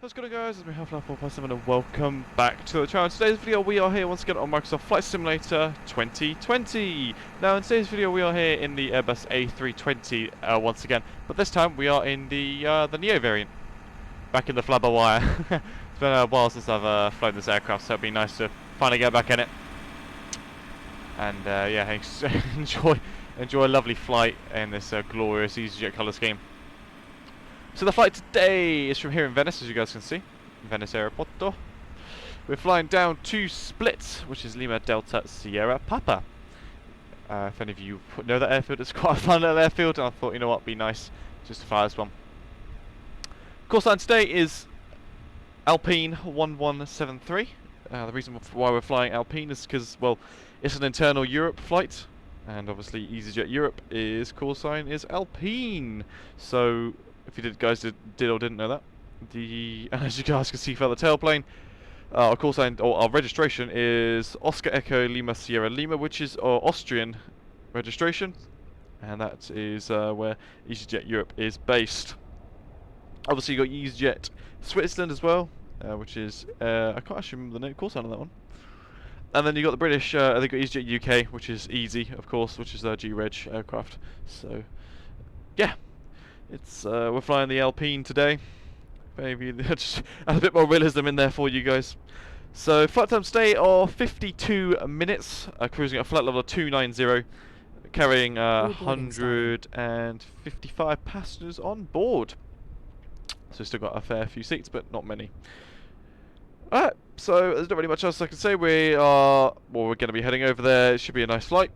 How's it going, guys? It's me, Half-Life 457, and welcome back to the channel. In today's video, we are here once again on Microsoft Flight Simulator 2020. Now, in today's video, we are here in the Airbus A320 once again, but this time we are in the Neo variant, back in the flabber wire. It's been a while since I've flown this aircraft, so it'd be nice to finally get back in it. And yeah, enjoy a lovely flight in this glorious EasyJet colour scheme. So the flight today is from here in Venice, as you guys can see, Venice Aeroporto. We're flying down to Split, which is Lima Delta Sierra Papa. If any of you know that airfield, it's quite a fun little airfield, and I thought, you know what, it'd be nice just to fly this one. Course line today is Alpine 1173. The reason why we're flying Alpine is because, well, it's an internal Europe flight, and obviously EasyJet Europe is course sign is Alpine. So if you guys did or didn't know that, as you guys can see for the tailplane, our call sign or our registration is Oscar Echo Lima Sierra Lima, which is our Austrian registration, and that is where EasyJet Europe is based. Obviously, you got EasyJet Switzerland as well, which is I can't actually remember the name call sign on that one. And then you got the British. They got EasyJet UK, which is Easy, of course, which is their G-Reg aircraft. So yeah. It's we're flying the Alpine today. Maybe just add a bit more realism in there for you guys. So flight time stay of 52 minutes, cruising at flight level of 290, carrying 155 passengers on board. So still got a fair few seats, but not many. Alright, so there's not really much else I can say. We're going to be heading over there. It should be a nice flight.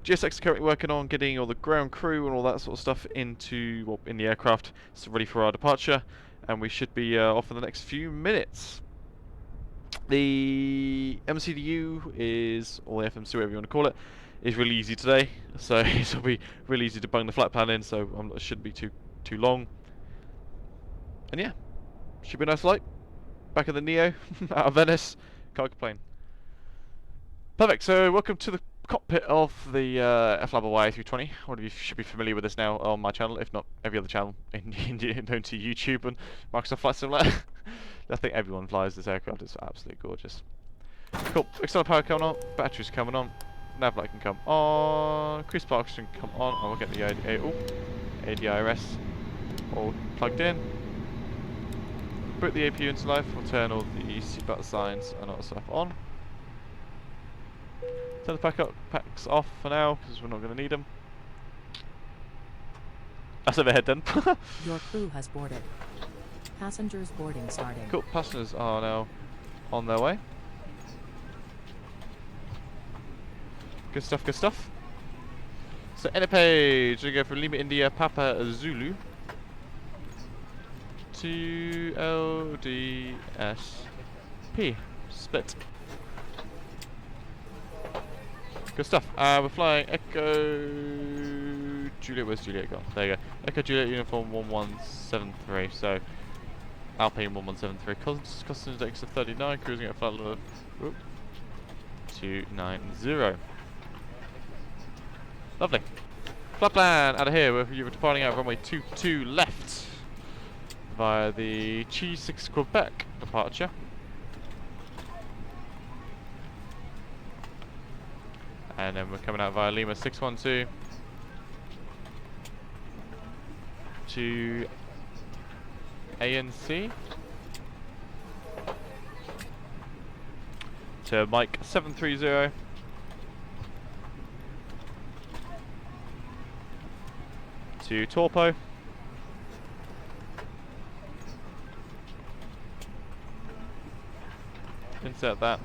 GSX is currently working on getting all the ground crew and all that sort of stuff in the aircraft, so ready for our departure, and we should be off in the next few minutes. The MCDU is, or the FMC, whatever you want to call it, is really easy today, so it'll be really easy to bung the flight plan in, so it shouldn't be too long. And yeah, should be a nice flight. Back in the Neo, out of Venice, can't complain. Perfect, so welcome to the cockpit of the Flabber A320. One of you should be familiar with this now on my channel, if not every other channel known to YouTube and Microsoft Flight Simulator. I think everyone flies this aircraft. It's absolutely gorgeous. Cool. External power coming on. Batteries coming on. Nav light can come on. Cruise sparks can come on. And we'll get the ADIRS all plugged in. Put the APU into life. We'll turn all the seatbelt signs and all that stuff on. Turn the packs off for now, because we're not going to need them. That's overhead then. Your crew has boarded. Passengers boarding starting. Cool, passengers are now on their way. Good stuff, good stuff. So, edit page. We go from Lima India Papa Zulu to LDSP. Split. Good stuff. We're flying Echo Juliet. Where's Juliet gone? There you go. Echo Juliet uniform 1173. So Alpine 1173. Customs index of 39. Cruising at flight level of 290. Lovely. Flight plan out of here. We're departing out of runway 22 left via the G6 Quebec departure. And then we're coming out via Lima 612 to ANC to Mike 730 to Torpo. Insert that.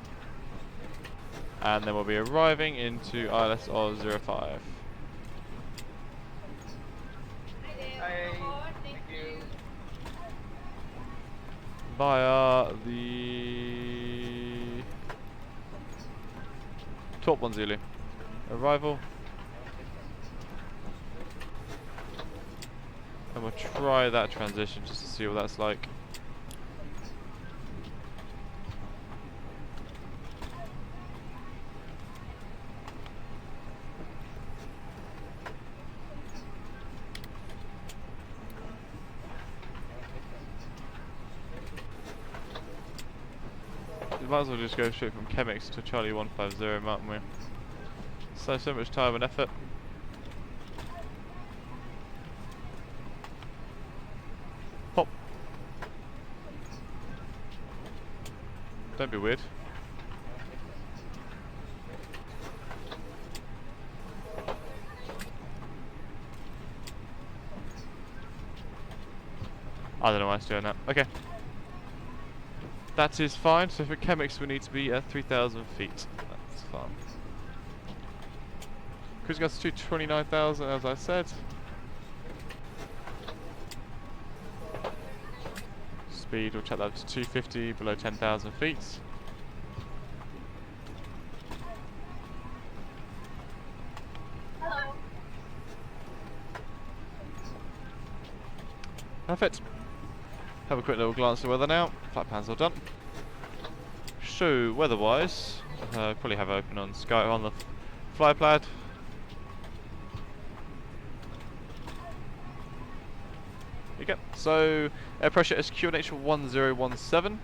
And then we'll be arriving into ILS 05. Hi, thank you. Via the top one Zulu. Arrival. And we'll try that transition just to see what that's like. might as well just go straight from Chemix to Charlie 150, mightn't we? So much time and effort. Pop. Don't be weird. I don't know why it's doing that. Okay. That is fine. So for Chemix we need to be at 3,000 feet. That's fine. Cruise gas to 29,000 as I said. Speed, we'll check that to 250 below 10,000 feet. Hello. Perfect. Have a quick little glance at the weather now. Flat pan's all done. So, weather-wise, probably have it open on Sky on the flypad. There you go. So, air pressure is QNH 1017.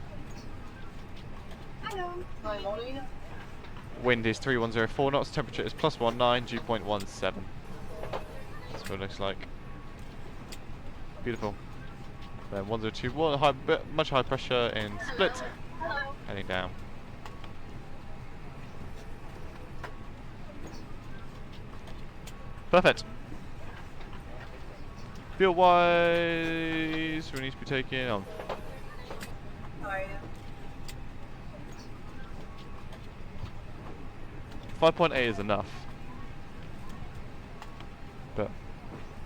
Hello. Hi, morning. Wind is 3104 knots. Temperature is +19, dew point 17. That's what it looks like. Beautiful. Then 1021, much high pressure in Split. Hello. Heading down. Perfect. Fuel wise, we need to be taking on. How are you? 5.8 is enough. But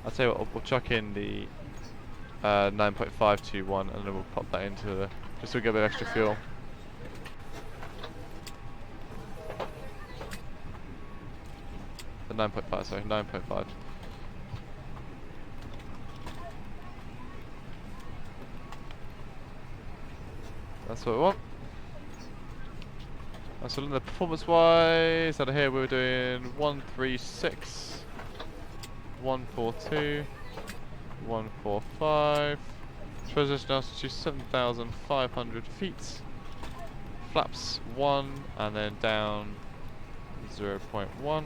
I'll tell you what, we'll chuck in the 9.521 and then we'll pop that into the, just so we get a bit extra fuel. The 9.5, sorry, 9.5. That's what we want. So the performance wise, out of here we were doing 136, 142, 145. Transition altitude 7,500 feet. Flaps 1 and then down 0.1.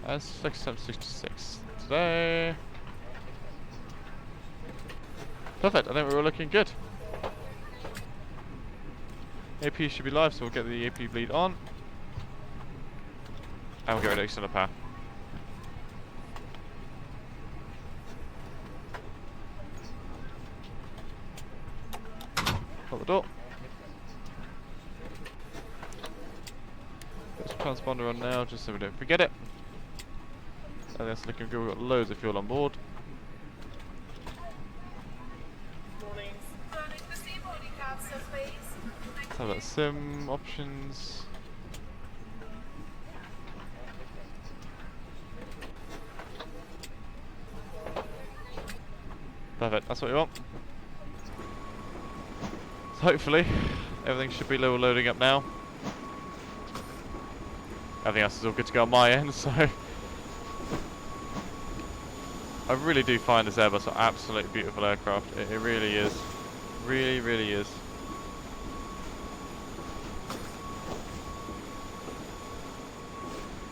And flex time 66 today. Perfect, I think we're all looking good. AP should be live, so we'll get the AP bleed on. And we'll get rid of external power. Hold the door. Put some transponder on now, just so we don't forget it. And that's looking good, we've got loads of fuel on board. Morning. Let's have that sim options. Perfect, that's what we want. So hopefully, everything should be loading up now. Everything else is all good to go on my end, so I really do find this Airbus an absolutely beautiful aircraft. It really is. Really, really is.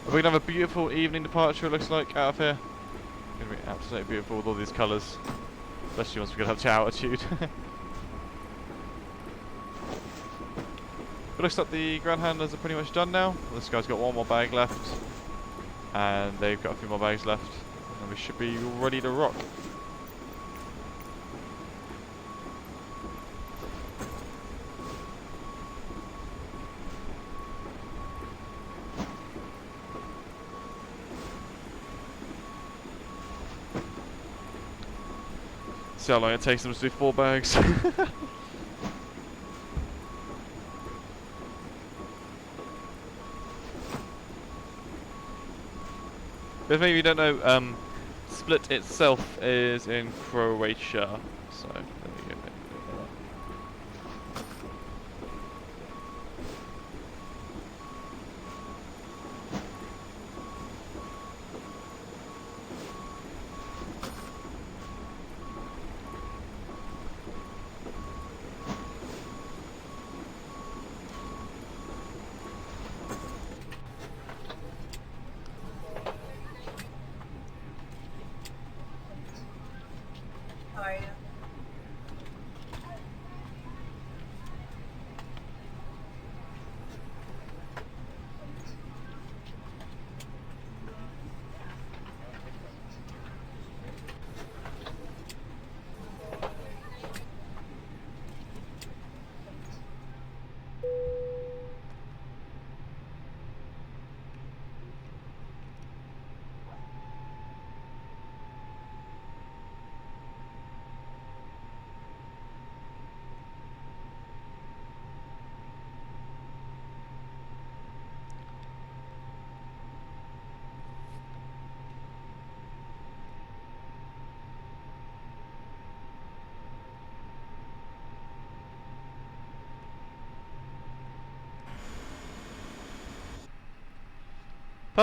We're going to have a beautiful evening departure, it looks like, out of here. It's going to be absolutely beautiful with all these colours. Especially once we get up to altitude. It looks like the ground handlers are pretty much done now. This guy's got one more bag left. And they've got a few more bags left. And we should be ready to rock. See how long it takes them to do 4 bags. If maybe you don't know, Split itself is in Croatia, so there we go.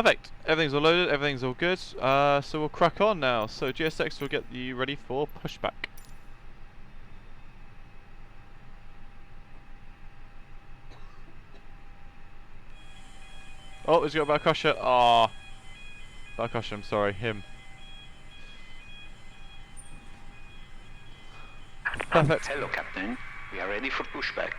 Perfect. Everything's all loaded. Everything's all good. So we'll crack on now. So GSX will get you ready for pushback. Oh, he's got a back crusher. Ah, back crusher. I'm sorry, him. Perfect. Hello, Captain. We are ready for pushback.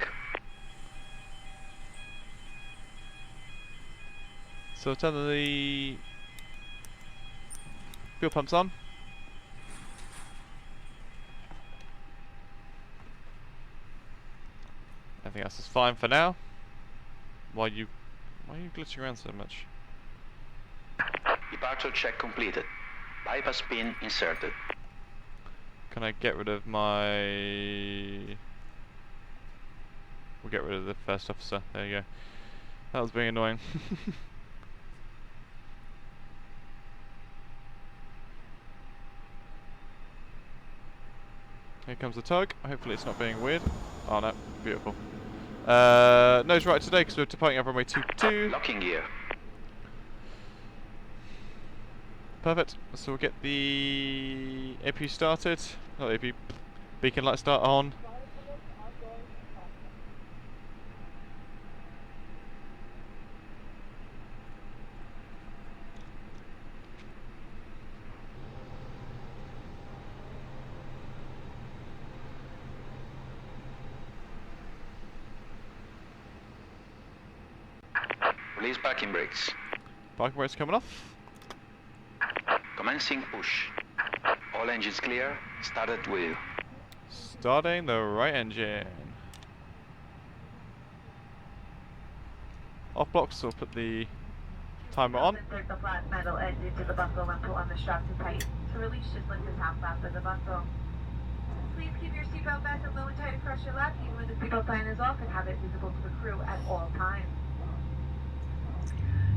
So turn the fuel pumps on. Everything else is fine for now. Why are you glitching around so much? Departure check completed. Bypass pin inserted. Can I get rid of my... We'll get rid of the first officer. There you go. That was being annoying. Here comes the tug. Hopefully it's not being weird. Oh no, beautiful. Nose right today because we're departing over runway 22. Locking gear. Perfect. So we'll get the AP started. Not AP. Beacon light start on. Release parking brakes. Parking brakes coming off. Commencing push. All engines clear. Started wheel. Starting the right engine. Off blocks, so we'll put the timer on. Insert the flat metal edge into the buckle and pull on the strap to tight. To release, just lift the top flap of the buckle. Please keep your seatbelt fastened low and tight across your lap, even when the seatbelt sign is off, and have it visible to the crew at all times.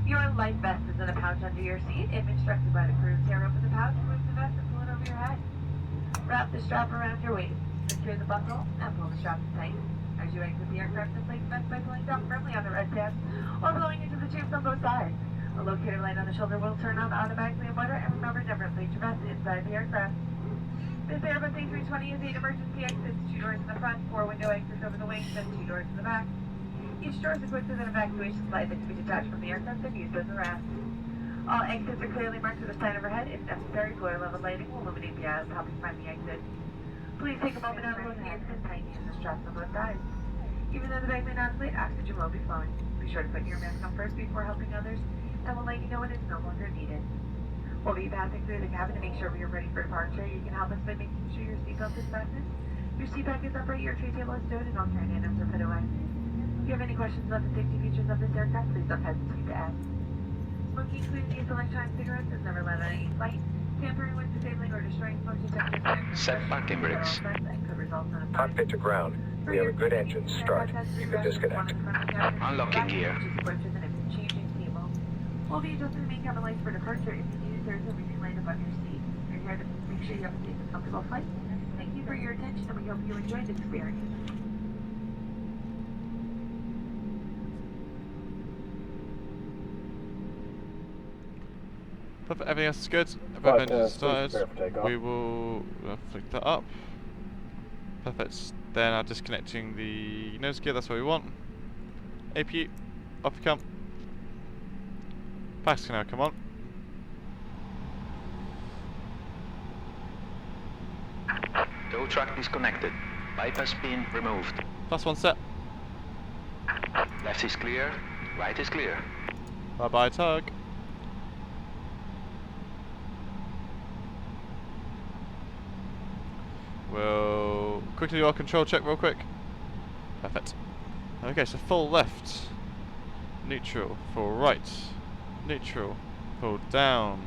Your life vest is in a pouch under your seat. If instructed by the crew, tear open the pouch, remove the vest, and pull it over your head. Wrap the strap around your waist. Secure the buckle and pull the strap tight. As you exit the aircraft, inflate the vest by pulling down firmly on the red tabs while blowing into the tubes on both sides. A locator light on the shoulder will turn on automatically in water, and remember, never inflate your vest inside the aircraft. This Airbus A320 has 8 emergency exits, 2 doors in the front, 4 window exits over the wings, and 2 doors in the back. Each door is equipped with an evacuation slide that can be detached from the aircraft and used as a ramp. All exits are clearly marked with a sign overhead. If necessary, floor level lighting will illuminate the aisles, helping find the exit. Please take a moment now to look at the tiny and the straps on both sides. Even though the bag may not inflate, oxygen will be flowing. Be sure to put your mask on first before helping others, and we'll let you know when it's no longer needed. We'll be passing through the cabin to make sure we are ready for departure. You can help us by making sure your seatbelt is fastened, your seat back is upright, your tray table is stowed, and all carry items are put away. If you have any questions about the safety features of this aircraft, please don't hesitate to ask. Smoking, including these electronic cigarettes, is never allowed on any flight. Tampering with, disabling, or destroying smoke detectors Set parking brakes. Cockpit to ground. We have a good engine start. You can disconnect. Unlocking gear. We'll be adjusting the main cabin lights for departure. If you need, there's a reading light above your seat. We're here to make sure you have a safe and comfortable flight. Thank you for your attention, and we hope you enjoyed this experience. Perfect, everything else is good. Everything engine started. We will flick that up. Perfect. Then I'm disconnecting the nose gear, that's what we want. APU, off you come. Pax can now come on. Tow truck disconnected. Bypass pin removed. Plus one set. Left is clear. Right is clear. Bye bye tug. We'll quickly do our control check real quick. Perfect. Okay, so full left. Neutral. Full right. Neutral. Full down.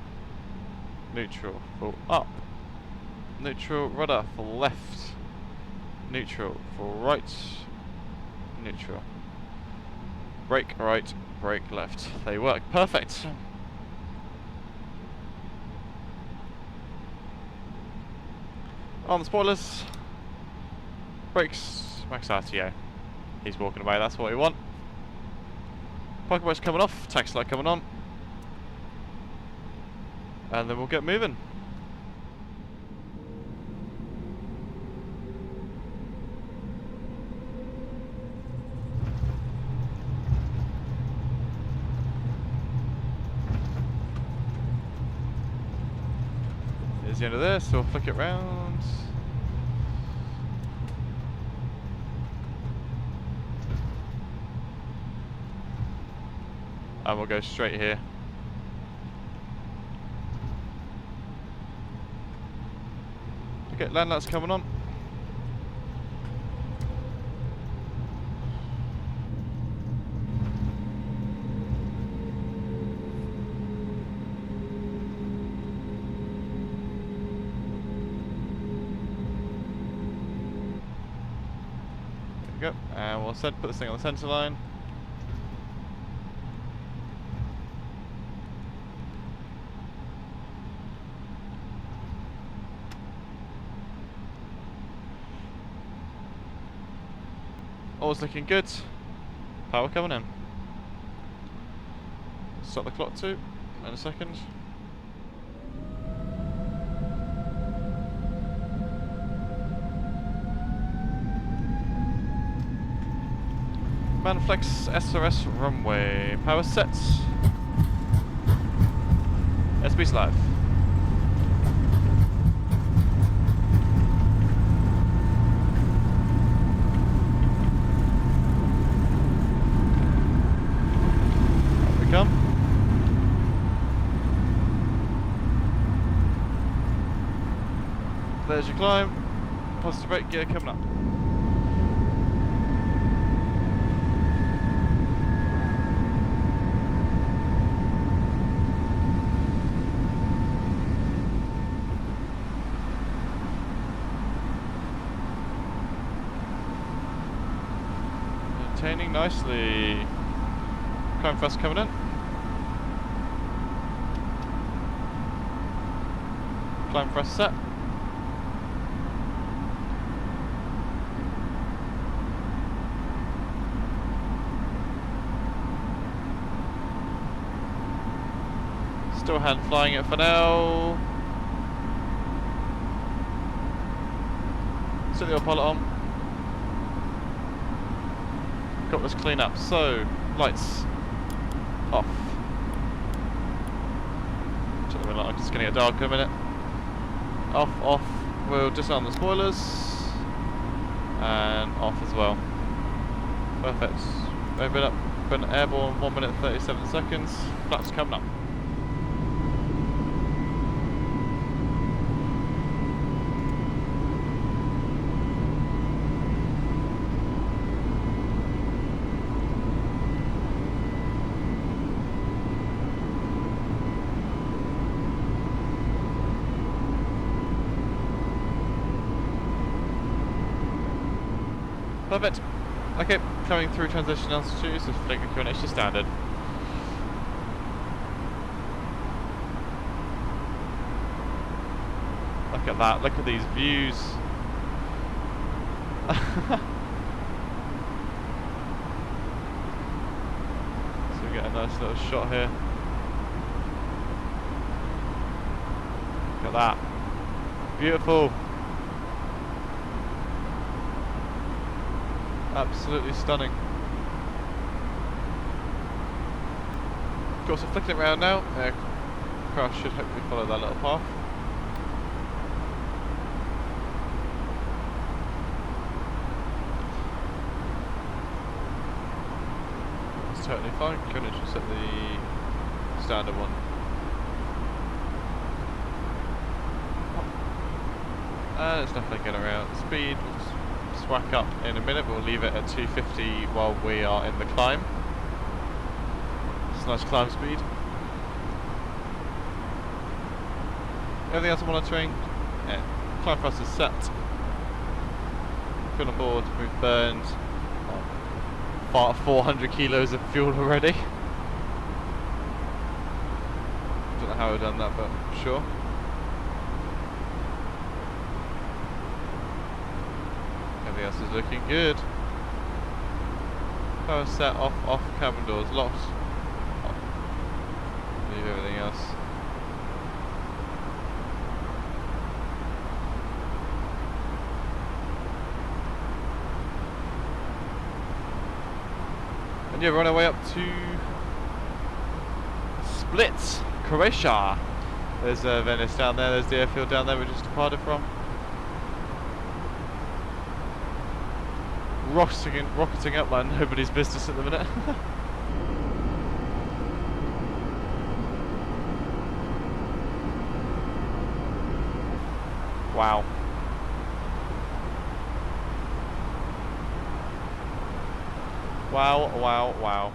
Neutral. Full up. Neutral. Rudder. Full left. Neutral. Full right. Neutral. Brake right. Brake left. They work. Perfect. On the spoilers. Brakes. Max RTO. He's walking away, that's what we want. Parking brakes coming off, taxi light coming on. and then we'll get moving. Here's the end of this, so we'll flick it round. And we'll go straight here. Okay, land lights coming on. There we go. And we'll put this thing on the centre line. All's looking good. Power coming in. Start the clock too in a second. Manflex SRS runway. Power sets. SB's live. Come. There's your climb. Positive brake gear coming up. Maintaining nicely. Climb thrust coming in. Climb thrust set. Still hand flying it for now. Set the autopilot on. Got this clean up. So, lights off. I'm just getting a dark in a minute. Off, off. We'll disarm the spoilers. And off as well. Perfect. Open up. Been airborne 1 minute 37 seconds. Flaps coming up. Perfect. Okay, coming through transition altitude, so flick the QNH standard. Look at that, look at these views. So we get a nice little shot here. Look at that. Beautiful. Absolutely stunning. Of course, we're flicking it around now. Aircraft should hopefully follow that little path. It's totally fine. Can just set the standard one. And it's definitely getting around. Speed will whack up in a minute, but we'll leave it at 250 while we are in the climb. It's a nice climb speed. Everything else I'm monitoring, yeah, climb thrust is set. Fuel on board, we've burned 400 kilos of fuel already. Don't know how we've done that, but sure. Everything else is looking good. Power set, off cabin doors, locked. Off. Leave everything else. And yeah, we're on our way up to Split, Croatia. There's Venice down there, there's the airfield down there we just departed from. Rocketing up like nobody's business at the minute. Wow. Wow, wow, wow.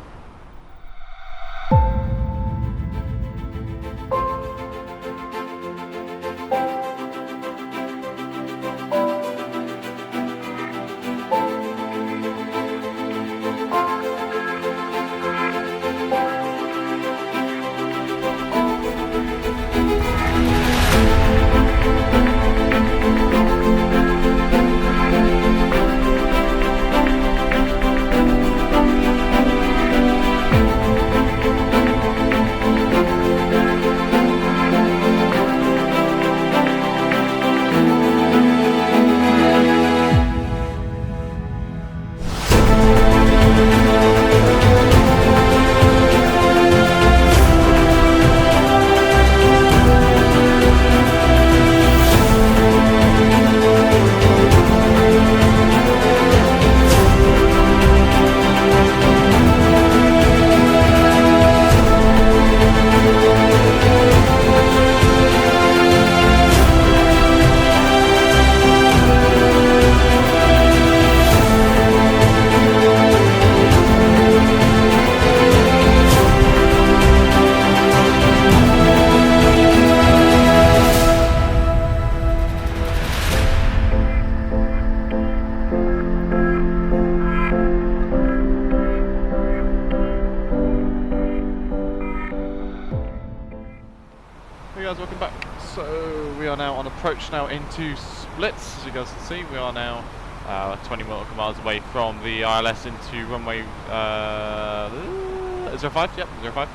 Hey guys, welcome back. So we are now on approach now into Split. As you guys can see, we are now 20 nautical miles away from the ILS into runway 05. Yep, 05.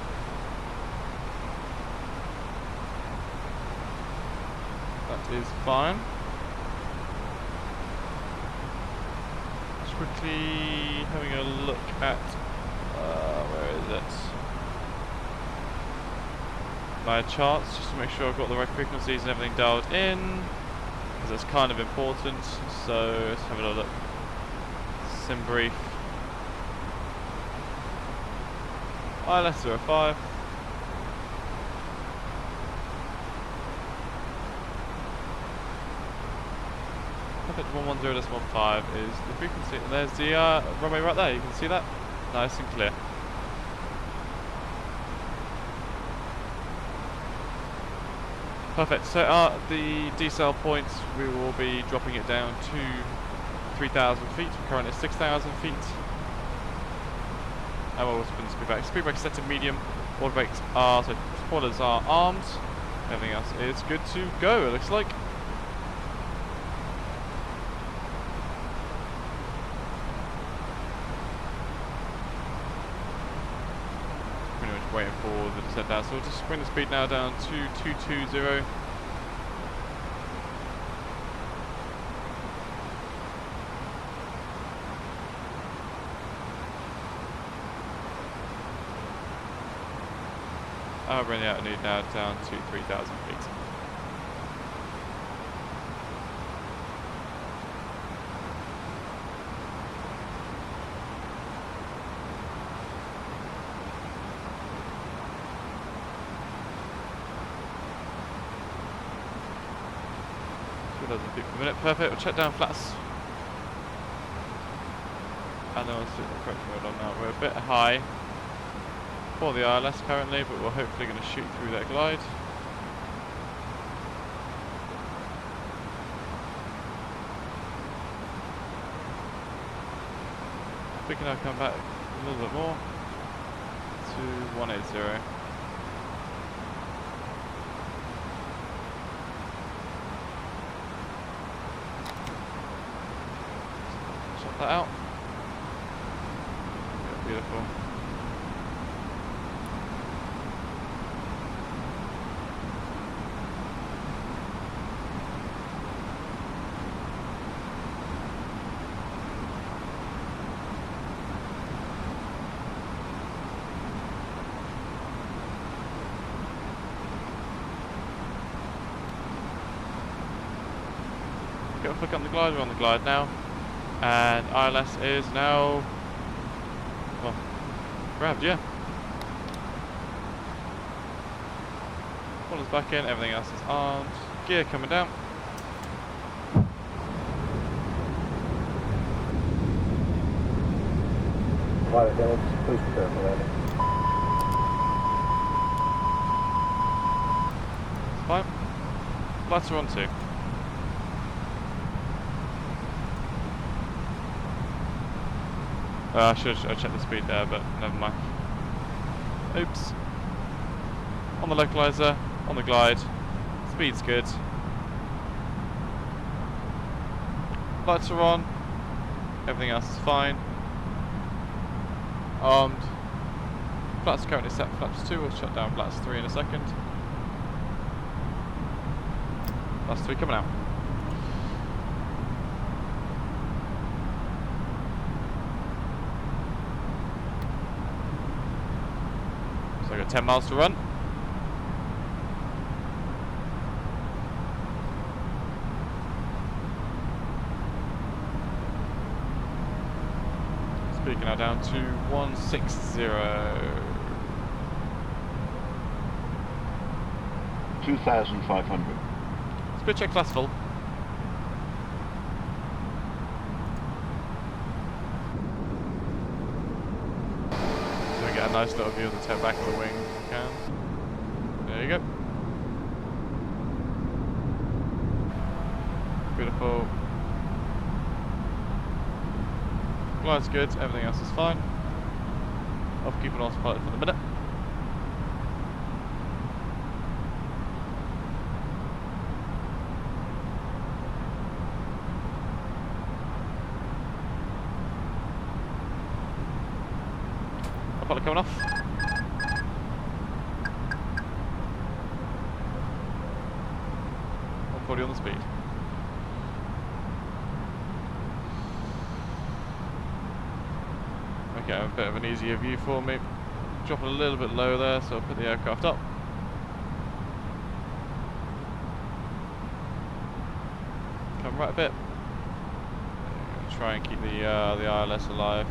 That is fine. Just quickly having a look at where is it? My charts, just to make sure I've got the right frequencies and everything dialed in, because that's kind of important. So let's have a look. Sim brief. ILS 05. Perfect. 110.15 is the frequency, and there's the runway right there. You can see that, nice and clear. Perfect, so at the decel points we will be dropping it down to 3,000 feet, we're currently at 6,000 feet. And we'll spin the speed brake. Speed brake set to medium, water brakes are, so spoilers are armed, everything else is good to go, it looks like. Waiting for the descent down, so we'll just bring the speed now down to 220. Bring the altitude now down to 3,000 feet. Feet per minute, perfect. We'll check down flats. And then we'll see the correct mode on now. We're a bit high for the ILS currently, but we're hopefully going to shoot through that glide. We can now come back a little bit more to 180. That out. Yeah, beautiful. get a flick on the glide. We're on the glide now. And ILS is now, well, grabbed, yeah. Spoiler's back in, everything else is armed. Gear coming down. Pilot Dennis, please prepare for landing. It's fine. Lights are on too. I should have checked the speed there, but never mind. Oops. On the localizer, on the glide. Speed's good. Lights are on. Everything else is fine. Armed. Flaps currently set for flaps 2. We'll shut down flaps 3 in a second. Flaps 3 coming out. So I've got 10 miles to run. Speaking now down to 160. 2,500. Speed check class full. So we get a nice little view of the tail back of the wing if we can. There you go. Beautiful. Glide's good, everything else is fine. I'll keep an autopilot for the minute. Autopilot coming off. Body on the speed. Okay, a bit of an easier view for me. Drop it a little bit low there, so I'll put the aircraft up. Come right a bit. Try and keep the ILS alive.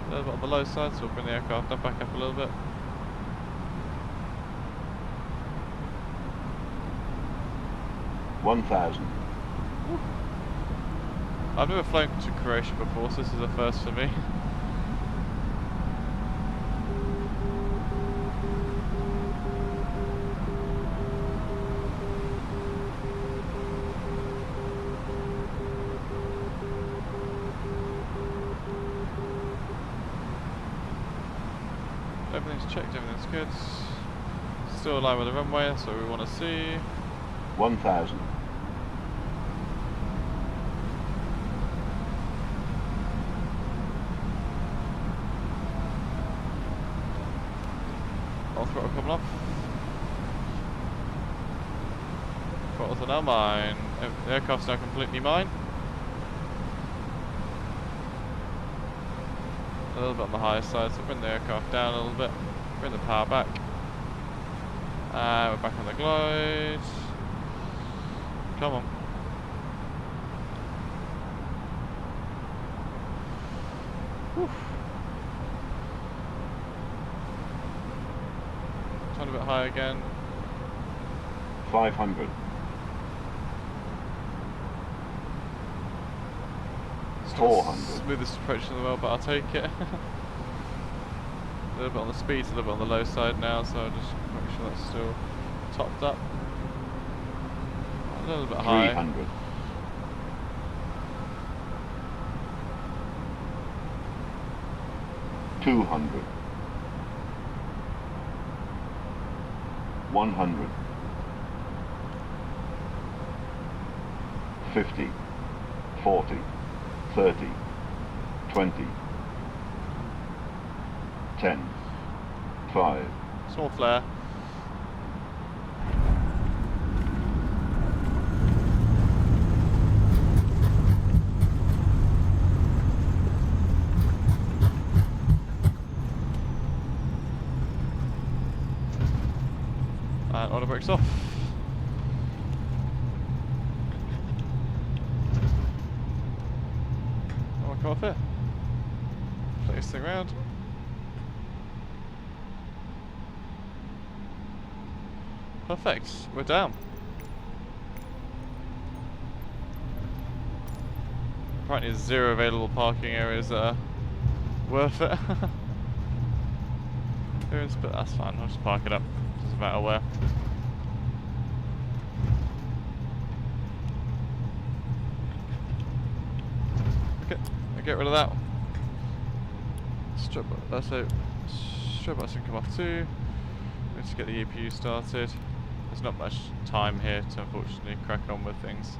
A little bit on the low side, so we'll bring the aircraft back up a little bit. $1,000. I've never flown to Croatia before, so this is a first for me. Everything's checked, everything's good. Still aligned with the runway, that's what we want to see. 1,000. All throttle coming off. Throttles are now mine. The aircraft's now completely mine. A little bit on the higher side, so bring the aircraft down a little bit. Bring the power back. We're back on the glide. Come on. Whew. Turn a bit high again. 500. Still 400. Smoothest approach in the world, but I'll take it. A little bit on the speed, a little bit on the low side now, so I'll just make sure that's still topped up. A little bit high. 300. 200. 100. 50. 40. 30. 20. 10. 5. Small flare. And auto brakes off. Oh, come off here. Play this thing around. Perfect. We're down. Apparently there's 0 available parking areas that are worth it. But that's fine, I'll just park it up. Doesn't matter where. Okay, I'll get rid of that. Strip button come off too. Let's get the EPU started. There's not much time here to unfortunately crack on with things.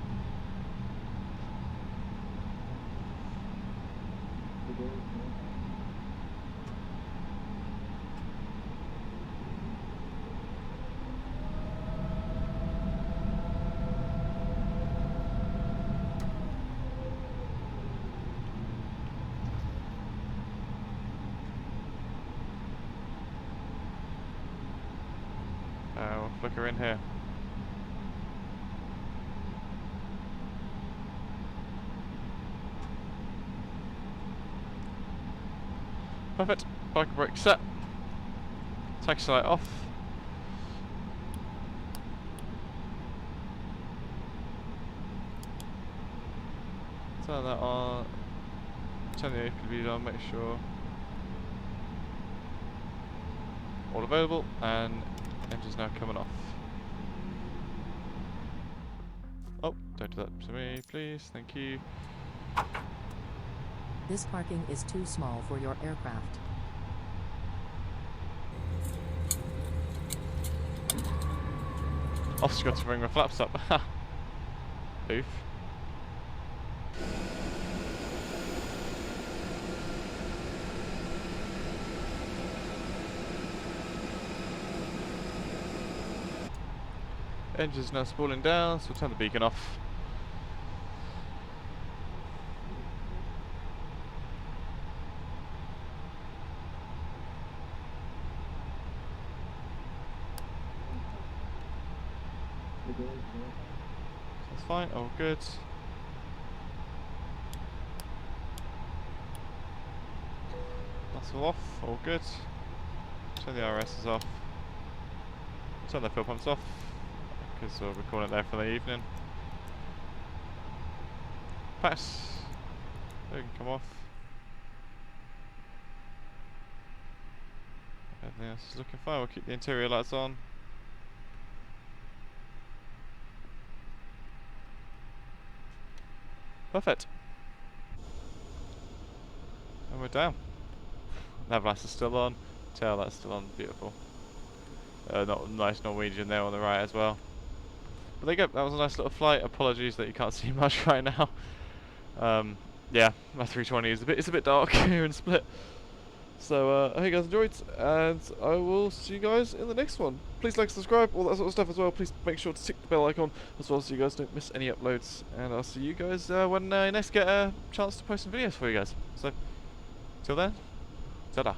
Look her in here. Perfect. Parking brake set. Taxi light off. Turn that on. Turn the APB on. Make sure all available, and engine's now coming off. Oh, don't do that to me, please. Thank you. This parking is too small for your aircraft. I've just got to bring my flaps up. Oof. Engine's now spooling down, so we'll turn the beacon off. That's fine, all good. That's all off, all good. Turn the RSs off. Turn the fuel pumps off, because we'll be calling it there for the evening. Pass. They can come off. Everything else is looking fine. We'll keep the interior lights on. Perfect. And we're down. Nav lights are still on. Tail lights still on. Beautiful. Not nice Norwegian there on the right as well. But there you go. That was a nice little flight. Apologies that you can't see much right now. Yeah, my 320 is a bit dark here in Split. So I hope you guys enjoyed, and I will see you guys in the next one. Please like, subscribe, all that sort of stuff as well. Please make sure to tick the bell icon as well, so you guys don't miss any uploads. And I'll see you guys when I next get a chance to post some videos for you guys. So till then, ta-da.